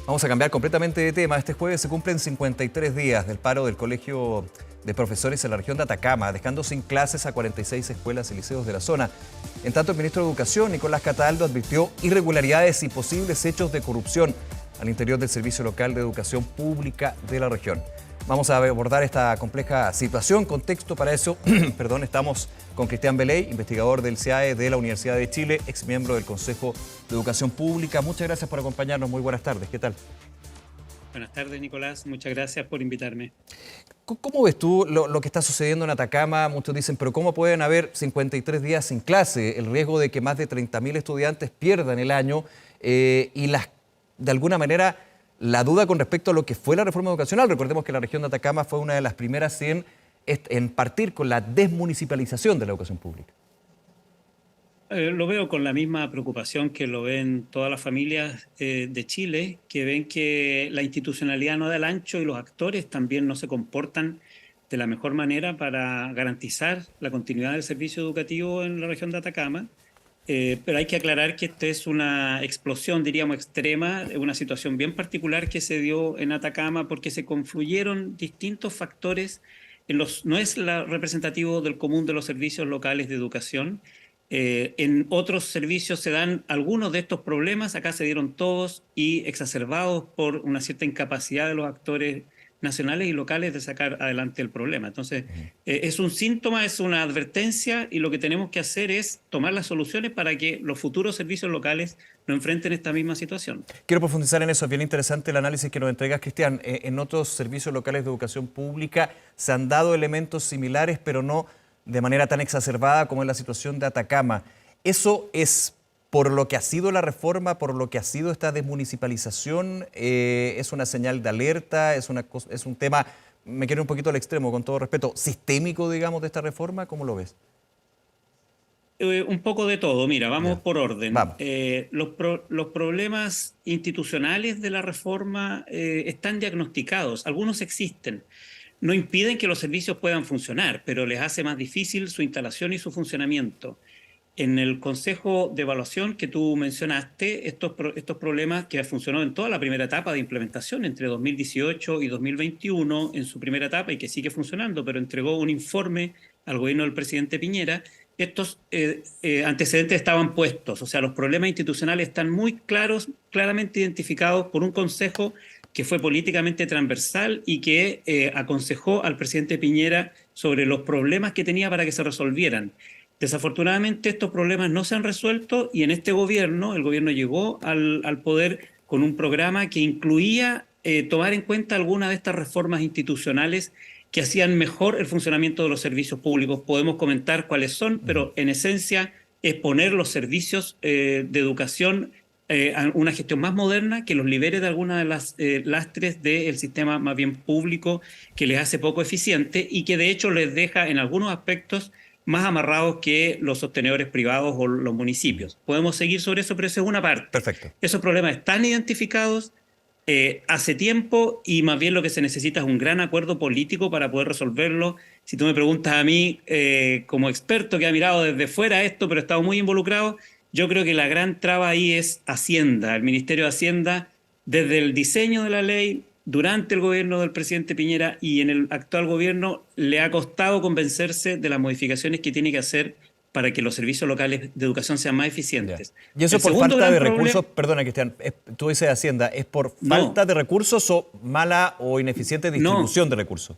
Vamos a cambiar completamente de tema. Este jueves se cumplen 53 días del paro del Colegio de Profesores en la región de Atacama, dejando sin clases a 46 escuelas y liceos de la zona. En tanto, el ministro de Educación, Nicolás Cataldo, advirtió irregularidades y posibles hechos de corrupción al interior del Servicio Local de Educación Pública de la región. Vamos a abordar esta compleja situación. Contexto para eso, estamos con Cristian Beley, investigador del CIAE de la Universidad de Chile, exmiembro del Consejo de Educación Pública. Muchas gracias por acompañarnos. Muy buenas tardes. ¿Qué tal? Buenas tardes, Nicolás. Muchas gracias por invitarme. ¿Cómo ves tú lo que está sucediendo en Atacama? Muchos dicen, pero ¿cómo pueden haber 53 días sin clase? El riesgo de que más de 30.000 estudiantes pierdan el año de alguna manera, la duda con respecto a lo que fue la reforma educacional. Recordemos que la región de Atacama fue una de las primeras en partir con la desmunicipalización de la educación pública. Lo veo con la misma preocupación que lo ven todas las familias de Chile, que ven que la institucionalidad no da el ancho y los actores también no se comportan de la mejor manera para garantizar la continuidad del servicio educativo en la región de Atacama. Pero hay que aclarar que esta es una explosión, diríamos, extrema, una situación bien particular que se dio en Atacama porque se confluyeron distintos factores. No es representativo del común de los servicios locales de educación. En otros servicios se dan algunos de estos problemas, acá se dieron todos y exacerbados por una cierta incapacidad de los actores nacionales y locales de sacar adelante el problema. Entonces, es un síntoma, es una advertencia y lo que tenemos que hacer es tomar las soluciones para que los futuros servicios locales no enfrenten esta misma situación. Quiero profundizar en eso, es bien interesante el análisis que nos entregas, Cristian. En otros servicios locales de educación pública se han dado elementos similares, pero no de manera tan exacerbada como en la situación de Atacama. ¿Eso es por lo que ha sido la reforma, por lo que ha sido esta desmunicipalización? ¿Es una señal de alerta? ¿Es un tema, me quiero ir un poquito al extremo, con todo respeto, sistémico, digamos, de esta reforma? ¿Cómo lo ves? Un poco de todo. Mira, vamos por orden. Vamos. Los problemas institucionales de la reforma están diagnosticados, algunos existen. No impiden que los servicios puedan funcionar, pero les hace más difícil su instalación y su funcionamiento. En el Consejo de Evaluación que tú mencionaste, estos problemas que funcionó en toda la primera etapa de implementación, entre 2018 y 2021, en su primera etapa y que sigue funcionando, pero entregó un informe al gobierno del presidente Piñera, estos antecedentes estaban puestos, o sea, los problemas institucionales están muy claramente identificados por un consejo que fue políticamente transversal y que aconsejó al presidente Piñera sobre los problemas que tenía para que se resolvieran. Desafortunadamente estos problemas no se han resuelto y en este gobierno, el gobierno llegó al poder con un programa que incluía tomar en cuenta algunas de estas reformas institucionales que hacían mejor el funcionamiento de los servicios públicos. Podemos comentar cuáles son, pero en esencia es poner los servicios de educación a una gestión más moderna que los libere de algunas de las lastres del sistema más bien público que les hace poco eficiente y que de hecho les deja en algunos aspectos más amarrados que los sostenedores privados o los municipios. Podemos seguir sobre eso, pero eso es una parte. Perfecto. Esos problemas están identificados hace tiempo y más bien lo que se necesita es un gran acuerdo político para poder resolverlo. Si tú me preguntas a mí, como experto que ha mirado desde fuera esto, pero he estado muy involucrado, yo creo que la gran traba ahí es Hacienda. El Ministerio de Hacienda, desde el diseño de la ley, durante el gobierno del presidente Piñera y en el actual gobierno, le ha costado convencerse de las modificaciones que tiene que hacer para que los servicios locales de educación sean más eficientes. ¿Y eso por falta de recursos? Perdona, Cristian, tú dices Hacienda, ¿es por falta de recursos o mala o ineficiente distribución de recursos?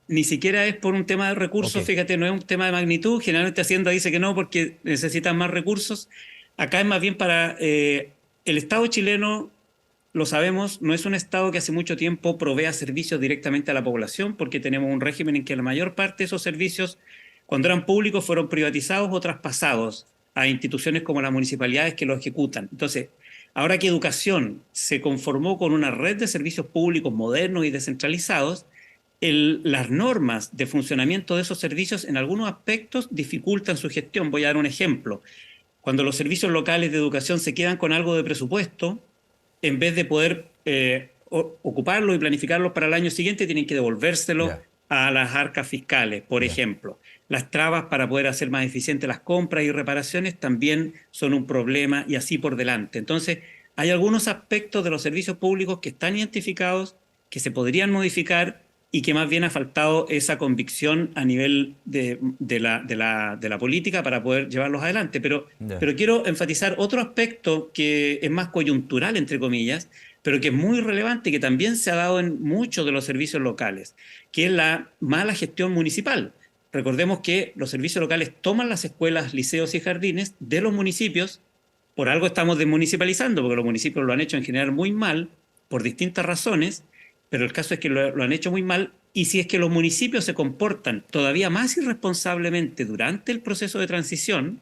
Ni siquiera es por un tema de recursos, fíjate, no es un tema de magnitud. Generalmente Hacienda dice que no porque necesitan más recursos. Acá es más bien para el Estado chileno, lo sabemos, no es un Estado que hace mucho tiempo provea servicios directamente a la población porque tenemos un régimen en que la mayor parte de esos servicios, cuando eran públicos, fueron privatizados o traspasados a instituciones como las municipalidades que lo ejecutan. Entonces, ahora que educación se conformó con una red de servicios públicos modernos y descentralizados, las normas de funcionamiento de esos servicios en algunos aspectos dificultan su gestión. Voy a dar un ejemplo. Cuando los servicios locales de educación se quedan con algo de presupuesto, en vez de poder ocuparlo y planificarlo para el año siguiente, tienen que devolvérselo a las arcas fiscales, por ejemplo. Las trabas para poder hacer más eficientes las compras y reparaciones también son un problema y así por delante. Entonces, hay algunos aspectos de los servicios públicos que están identificados, que se podrían modificar y que más bien ha faltado esa convicción a nivel de la política para poder llevarlos adelante. Ya. Pero quiero enfatizar otro aspecto que es más coyuntural, entre comillas, pero que es muy relevante y que también se ha dado en muchos de los servicios locales, que es la mala gestión municipal. Recordemos que los servicios locales toman las escuelas, liceos y jardines de los municipios. Por algo estamos desmunicipalizando, porque los municipios lo han hecho en general muy mal, por distintas razones, pero el caso es que lo han hecho muy mal, y si es que los municipios se comportan todavía más irresponsablemente durante el proceso de transición,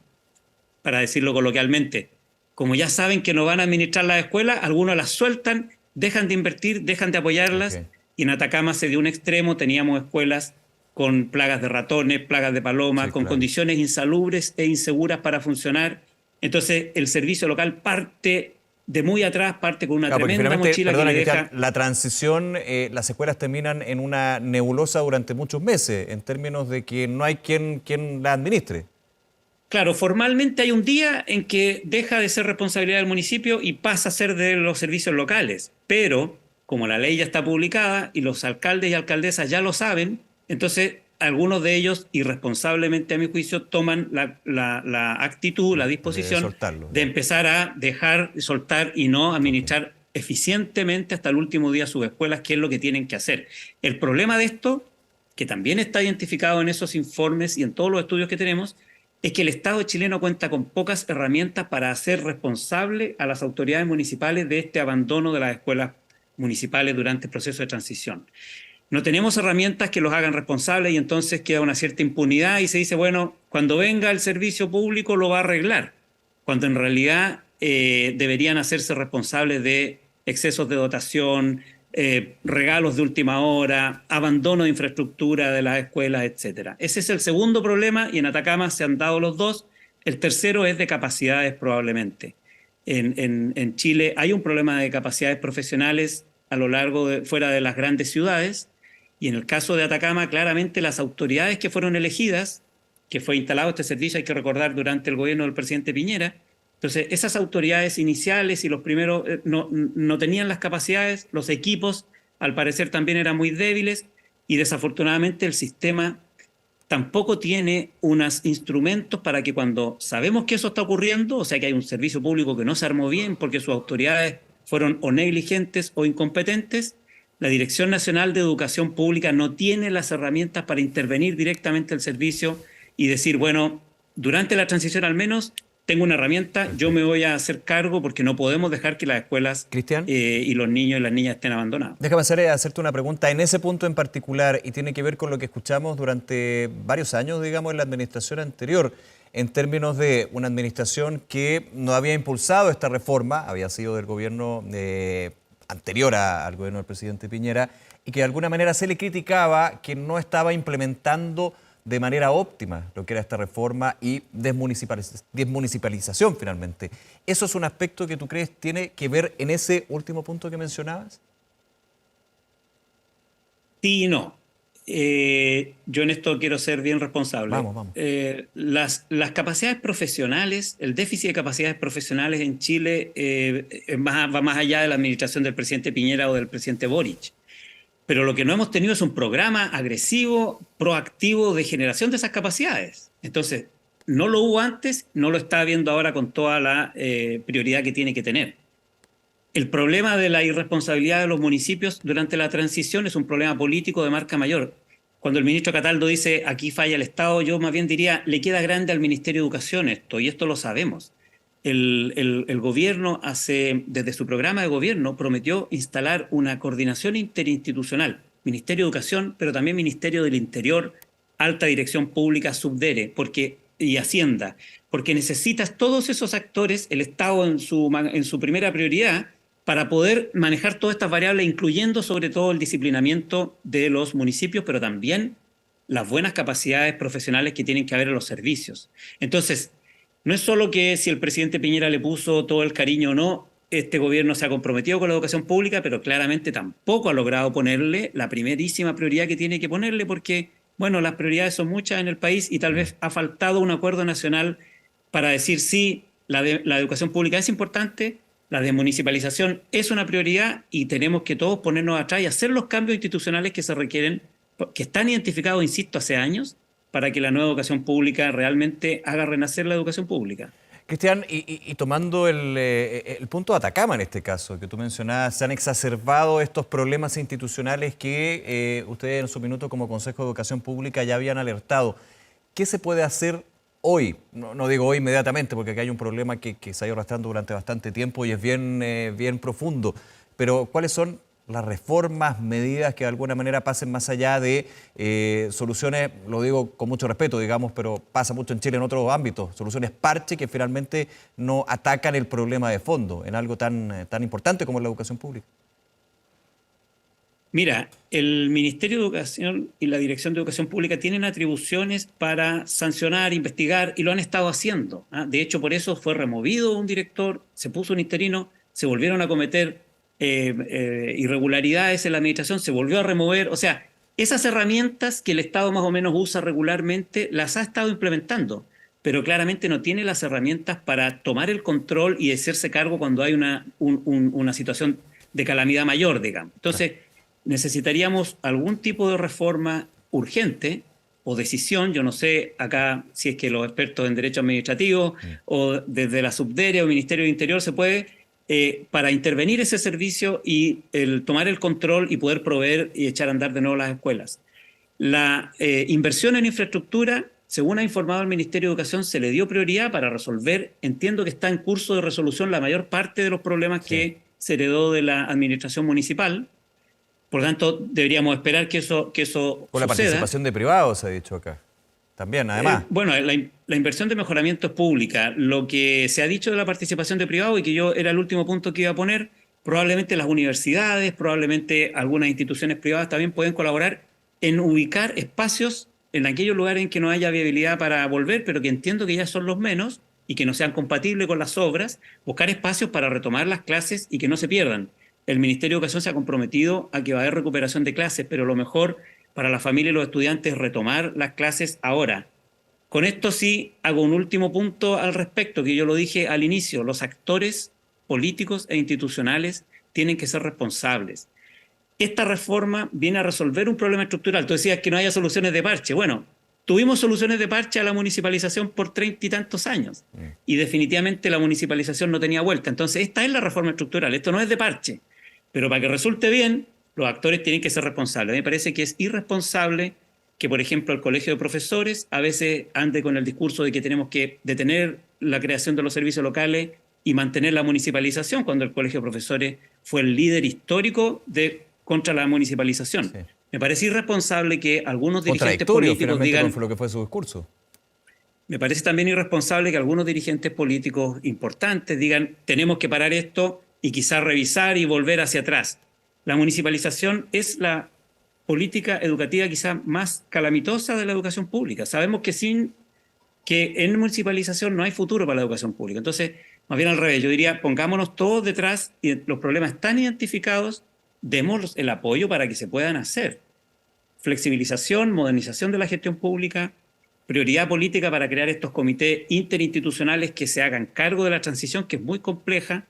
para decirlo coloquialmente, como ya saben que no van a administrar las escuelas, algunos las sueltan, dejan de invertir, dejan de apoyarlas, Ok. y en Atacama se dio un extremo, teníamos escuelas con plagas de ratones, plagas de palomas, Sí, con claro. condiciones insalubres e inseguras para funcionar. Entonces el servicio local parte de muy atrás, parte con una Claro, porque tremenda finalmente, mochila que perdona, le Cristian, deja. la transición, las escuelas terminan en una nebulosa durante muchos meses, en términos de que no hay quien la administre. Claro, formalmente hay un día en que deja de ser responsabilidad del municipio y pasa a ser de los servicios locales, pero como la ley ya está publicada y los alcaldes y alcaldesas ya lo saben, entonces algunos de ellos, irresponsablemente a mi juicio, toman la actitud, la De disposición soltarlo, de ya. empezar a dejar, soltar y no Ok. administrar eficientemente hasta el último día sus escuelas, que es lo que tienen que hacer. El problema de esto, que también está identificado en esos informes y en todos los estudios que tenemos, es que el Estado chileno cuenta con pocas herramientas para hacer responsable a las autoridades municipales de este abandono de las escuelas municipales durante el proceso de transición. No tenemos herramientas que los hagan responsables y entonces queda una cierta impunidad y se dice, bueno, cuando venga el servicio público lo va a arreglar, cuando en realidad deberían hacerse responsables de excesos de dotación, regalos de última hora, abandono de infraestructura de las escuelas, etcétera. Ese es el segundo problema y en Atacama se han dado los dos. El tercero es de capacidades probablemente. En Chile hay un problema de capacidades profesionales a lo largo fuera de las grandes ciudades, y en el caso de Atacama claramente las autoridades que fueron elegidas, que fue instalado este servicio, hay que recordar, durante el gobierno del presidente Piñera. Entonces, esas autoridades iniciales y los primeros no tenían las capacidades, los equipos al parecer también eran muy débiles, y desafortunadamente el sistema tampoco tiene unos instrumentos para que cuando sabemos que eso está ocurriendo, o sea que hay un servicio público que no se armó bien porque sus autoridades fueron o negligentes o incompetentes, la Dirección Nacional de Educación Pública no tiene las herramientas para intervenir directamente el servicio y decir, bueno, durante la transición al menos tengo una herramienta, yo me voy a hacer cargo, porque no podemos dejar que las escuelas Cristian, y los niños y las niñas estén abandonados. déjame hacerte una pregunta en ese punto en particular y tiene que ver con lo que escuchamos durante varios años, digamos, en la administración anterior, en términos de una administración que no había impulsado esta reforma, había sido del gobierno anterior al gobierno del presidente Piñera, y que de alguna manera se le criticaba que no estaba implementando de manera óptima lo que era esta reforma y desmunicipalización finalmente. ¿Eso es un aspecto que tú crees tiene que ver en ese último punto que mencionabas? Sí y no. Yo en esto quiero ser bien responsable. Vamos, vamos. Las capacidades profesionales, el déficit de capacidades profesionales en Chile va más allá de la administración del presidente Piñera o del presidente Boric. Pero lo que no hemos tenido es un programa agresivo, proactivo de generación de esas capacidades. Entonces, no lo hubo antes, no lo está viendo ahora con toda la prioridad que tiene que tener. El problema de la irresponsabilidad de los municipios durante la transición es un problema político de marca mayor. Cuando el ministro Cataldo dice aquí falla el Estado, yo más bien diría le queda grande al Ministerio de Educación esto, y esto lo sabemos. El gobierno desde su programa de gobierno prometió instalar una coordinación interinstitucional, Ministerio de Educación, pero también Ministerio del Interior, Alta Dirección Pública, Subdere, y Hacienda, porque necesitas todos esos actores, el Estado en su primera prioridad, para poder manejar todas estas variables, incluyendo sobre todo el disciplinamiento de los municipios, pero también las buenas capacidades profesionales que tienen que haber en los servicios. Entonces, no es solo que si el presidente Piñera le puso todo el cariño o no, este gobierno se ha comprometido con la educación pública, pero claramente tampoco ha logrado ponerle la primerísima prioridad que tiene que ponerle, porque, bueno, las prioridades son muchas en el país y tal vez ha faltado un acuerdo nacional para decir sí, la educación pública es importante, La desmunicipalización es una prioridad y tenemos que todos ponernos atrás y hacer los cambios institucionales que se requieren, que están identificados, insisto, hace años, para que la nueva educación pública realmente haga renacer la educación pública. Cristian, y tomando el punto de Atacama en este caso, que tú mencionabas, se han exacerbado estos problemas institucionales que ustedes en su minuto como Consejo de Educación Pública ya habían alertado. ¿Qué se puede hacer hoy? No digo hoy inmediatamente, porque aquí hay un problema que se ha ido arrastrando durante bastante tiempo y es bien profundo, pero ¿cuáles son las reformas, medidas que de alguna manera pasen más allá de soluciones, lo digo con mucho respeto, digamos, pero pasa mucho en Chile en otros ámbitos, soluciones parche que finalmente no atacan el problema de fondo en algo tan importante como la educación pública? Mira, el Ministerio de Educación y la Dirección de Educación Pública tienen atribuciones para sancionar, investigar, y lo han estado haciendo. De hecho, por eso fue removido un director, se puso un interino, se volvieron a cometer irregularidades en la administración, se volvió a remover. O sea, esas herramientas que el Estado más o menos usa regularmente las ha estado implementando, pero claramente no tiene las herramientas para tomar el control y hacerse cargo cuando hay una situación de calamidad mayor, digamos. Entonces, necesitaríamos algún tipo de reforma urgente o decisión. Yo no sé acá si es que los expertos en derecho administrativo o desde la Subdere o Ministerio del Interior se puede, para intervenir ese servicio y tomar el control y poder proveer y echar a andar de nuevo las escuelas. La inversión en infraestructura, según ha informado el Ministerio de Educación, se le dio prioridad para resolver. Entiendo que está en curso de resolución la mayor parte de los problemas que se heredó de la administración municipal. Por lo tanto, deberíamos esperar que eso Con la participación de privados, se ha dicho acá. También, además. Bueno, la inversión de mejoramiento es pública. Lo que se ha dicho de la participación de privados, y que yo era el último punto que iba a poner, probablemente las universidades, probablemente algunas instituciones privadas también pueden colaborar en ubicar espacios en aquellos lugares en que no haya viabilidad para volver, pero que entiendo que ya son los menos y que no sean compatibles con las obras, buscar espacios para retomar las clases y que no se pierdan. El Ministerio de Educación se ha comprometido a que va a haber recuperación de clases, pero lo mejor para la familia y los estudiantes es retomar las clases ahora. Con esto sí hago un último punto al respecto, que yo lo dije al inicio: los actores políticos e institucionales tienen que ser responsables. Esta reforma viene a resolver un problema estructural. Tú decías que no haya soluciones de parche. Bueno, tuvimos soluciones de parche a la municipalización por 30 y tantos años y definitivamente la municipalización no tenía vuelta. Entonces esta es la reforma estructural, esto no es de parche. Pero para que resulte bien, los actores tienen que ser responsables. Me parece que es irresponsable que, por ejemplo, el Colegio de Profesores a veces ande con el discurso de que tenemos que detener la creación de los servicios locales y mantener la municipalización, cuando el Colegio de Profesores fue el líder histórico contra la municipalización. Sí. Me parece irresponsable que algunos dirigentes políticos digan... Fue lo que fue su discurso. Me parece también irresponsable que algunos dirigentes políticos importantes digan tenemos que parar esto y quizás revisar y volver hacia atrás. La municipalización es la política educativa quizás más calamitosa de la educación pública. Sabemos que en municipalización no hay futuro para la educación pública. Entonces, más bien al revés, yo diría, pongámonos todos detrás y los problemas están identificados, demos el apoyo para que se puedan hacer. Flexibilización, modernización de la gestión pública, prioridad política para crear estos comités interinstitucionales que se hagan cargo de la transición, que es muy compleja,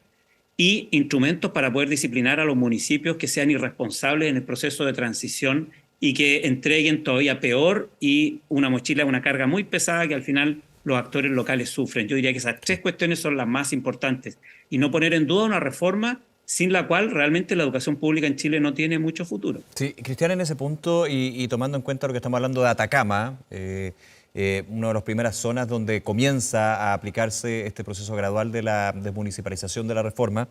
y instrumentos para poder disciplinar a los municipios que sean irresponsables en el proceso de transición y que entreguen todavía peor y una mochila, una carga muy pesada que al final los actores locales sufren. Yo diría que esas tres cuestiones son las más importantes y no poner en duda una reforma sin la cual realmente la educación pública en Chile no tiene mucho futuro. Sí, Cristian, en ese punto y tomando en cuenta lo que estamos hablando de Atacama, una de las primeras zonas donde comienza a aplicarse este proceso gradual de la desmunicipalización de la reforma,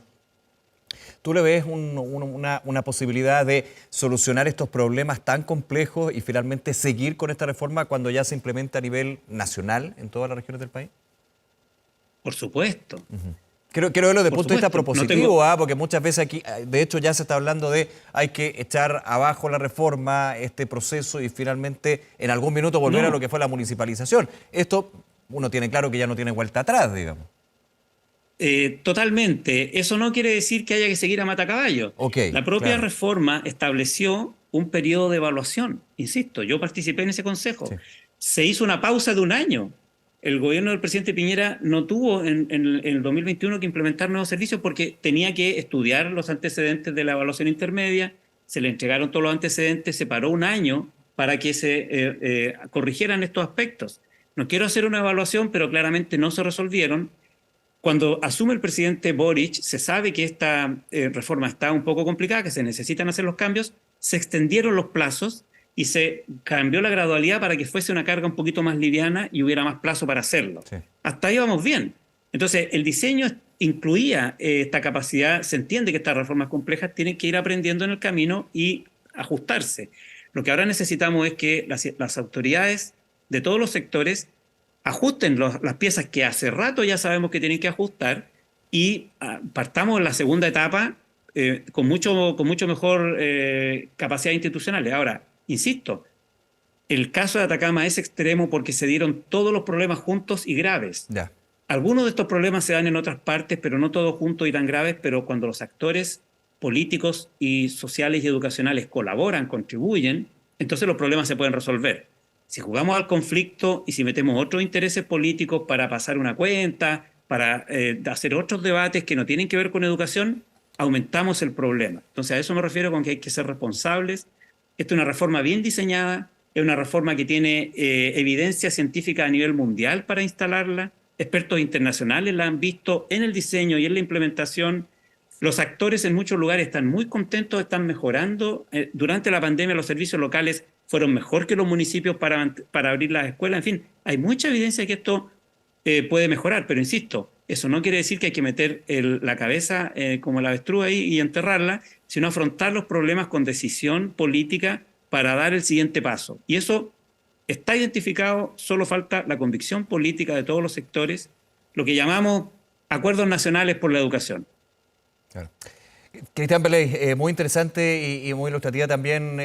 ¿tú le ves una posibilidad de solucionar estos problemas tan complejos y finalmente seguir con esta reforma cuando ya se implementa a nivel nacional en todas las regiones del país? Por supuesto. Quiero verlo desde el punto de vista propositivo, porque muchas veces aquí, de hecho, ya se está hablando de hay que echar abajo la reforma, este proceso y finalmente en algún minuto volver a lo que fue la municipalización. Esto uno tiene claro que ya no tiene vuelta atrás, digamos. Totalmente. Eso no quiere decir que haya que seguir a matacaballo. La propia reforma estableció un periodo de evaluación. Insisto, yo participé en ese consejo. Sí. Se hizo una pausa de 1 año el gobierno del presidente Piñera no tuvo en el 2021 que implementar nuevos servicios porque tenía que estudiar los antecedentes de la evaluación intermedia, se le entregaron todos los antecedentes, se paró un año para que se corrigieran estos aspectos. No quiero hacer una evaluación, pero claramente no se resolvieron. Cuando asume el presidente Boric, se sabe que esta reforma está un poco complicada, que se necesitan hacer los cambios, se extendieron los plazos y se cambió la gradualidad para que fuese una carga un poquito más liviana y hubiera más plazo para hacerlo. Sí. Hasta ahí vamos bien. Entonces, el diseño incluía esta capacidad, se entiende que estas reformas complejas tienen que ir aprendiendo en el camino y ajustarse. Lo que ahora necesitamos es que las autoridades de todos los sectores ajusten las piezas que hace rato ya sabemos que tienen que ajustar y partamos en la segunda etapa con mucho mejor capacidad institucional. Ahora, insisto, el caso de Atacama es extremo porque se dieron todos los problemas juntos y graves. Ya. Algunos de estos problemas se dan en otras partes, pero no todos juntos y tan graves, pero cuando los actores políticos y sociales y educacionales colaboran, contribuyen, entonces los problemas se pueden resolver. Si jugamos al conflicto y si metemos otros intereses políticos para pasar una cuenta, para hacer otros debates que no tienen que ver con educación, aumentamos el problema. Entonces a eso me refiero con que hay que ser responsables. Esta es una reforma bien diseñada, es una reforma que tiene evidencia científica a nivel mundial para instalarla. Expertos internacionales la han visto en el diseño y en la implementación. Los actores en muchos lugares están muy contentos, están mejorando. Durante la pandemia los servicios locales fueron mejor que los municipios para abrir las escuelas. En fin, hay mucha evidencia de que esto puede mejorar, pero insisto, eso no quiere decir que hay que meter la cabeza como el avestruz ahí y enterrarla, sino afrontar los problemas con decisión política para dar el siguiente paso. Y eso está identificado, solo falta la convicción política de todos los sectores, lo que llamamos acuerdos nacionales por la educación. Claro. Cristian Beley, muy interesante y muy ilustrativa también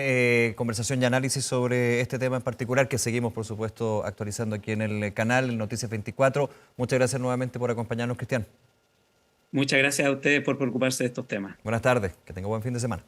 conversación y análisis sobre este tema en particular que seguimos, por supuesto, actualizando aquí en el canal Noticias 24. Muchas gracias nuevamente por acompañarnos, Cristian. Muchas gracias a ustedes por preocuparse de estos temas. Buenas tardes, que tenga buen fin de semana.